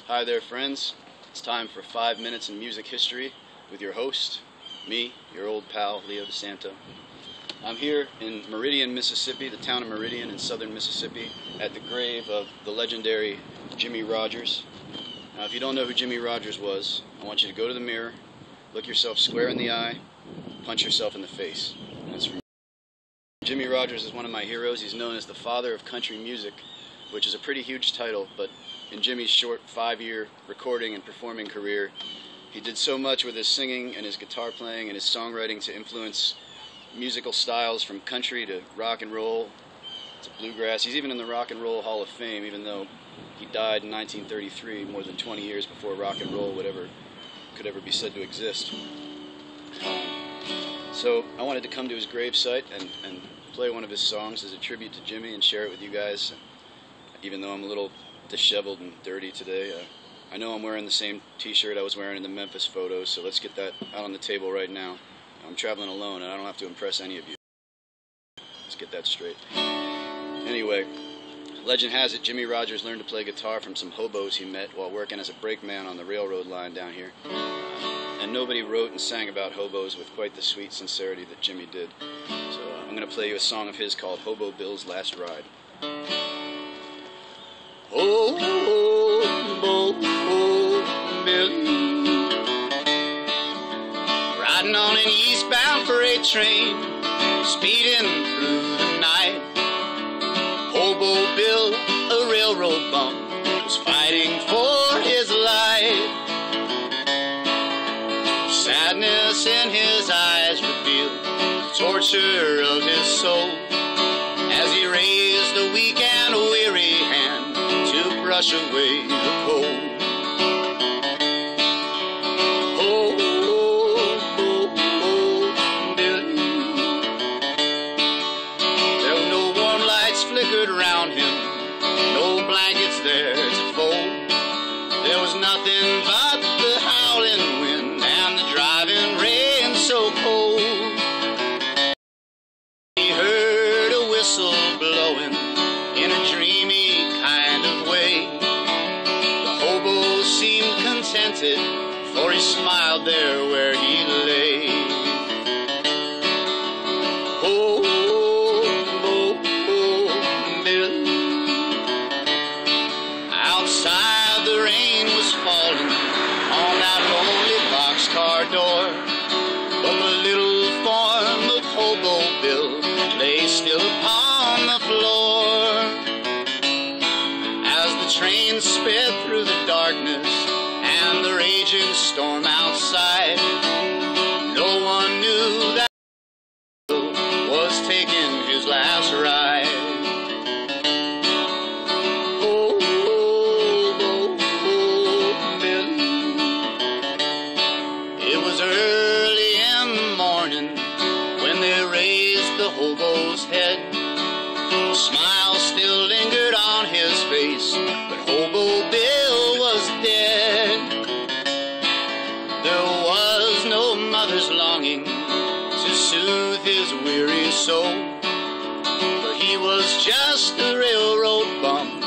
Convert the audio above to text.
Hi there, friends. It's time for 5 minutes in music history with your host, me, your old pal, Leo DeSanto. I'm here in Meridian, Mississippi, the town of Meridian in southern Mississippi, at the grave of the legendary Jimmie Rodgers. Now, if you don't know who Jimmie Rodgers was, I want you to go to the mirror, look yourself square in the eye, punch yourself in the face. That's from Jimmie Rodgers is one of my heroes. He's known as the father of country music, which is a pretty huge title, but in Jimmie's short 5-year recording and performing career, he did so much with his singing and his guitar playing and his songwriting to influence musical styles from country to rock and roll to bluegrass. He's even in the Rock and Roll Hall of Fame, even though he died in 1933, more than 20 years before rock and roll could ever be said to exist. So I wanted to come to his gravesite and play one of his songs as a tribute to Jimmie and share it with you guys. Even though I'm a little disheveled and dirty today, I know I'm wearing the same t-shirt I was wearing in the Memphis photos, so let's get that out on the table right now. I'm traveling alone and I don't have to impress any of you. Let's get that straight. Anyway, legend has it Jimmie Rodgers learned to play guitar from some hobos he met while working as a brakeman on the railroad line down here. And nobody wrote and sang about hobos with quite the sweet sincerity that Jimmie did. So I'm going to play you a song of his called Hobo Bill's Last Ride. Oh, Billy, riding on an eastbound freight train, speeding through the night. Hobo Bill, a railroad bum, was fighting for his life. Sadness in his eyes revealed the torture of his soul as he raised a weak and weary hand to brush away the cold. Oh, Billy. There were no warm lights flickered around him, no blankets there to fold. There was nothing but the howling wind and the driving rain so cold. He heard a whistle blowing in a dreamy kind of way. The hobo seemed contented, for he smiled there where he lay. Oh, Billy. Outside the rain was falling on that lonely boxcar door, but the little form of Hobo Bill lay still upon the floor. As the train sped through the darkness and the raging storm outside, no one knew that Bill was taking his last ride. Oh, Billy. It was early in the morning when they raised the hobo's head. A smile still lingered on his face, but Hobo Bill was dead. There was no mother's longing to soothe his weary soul, for he was just a railroad bum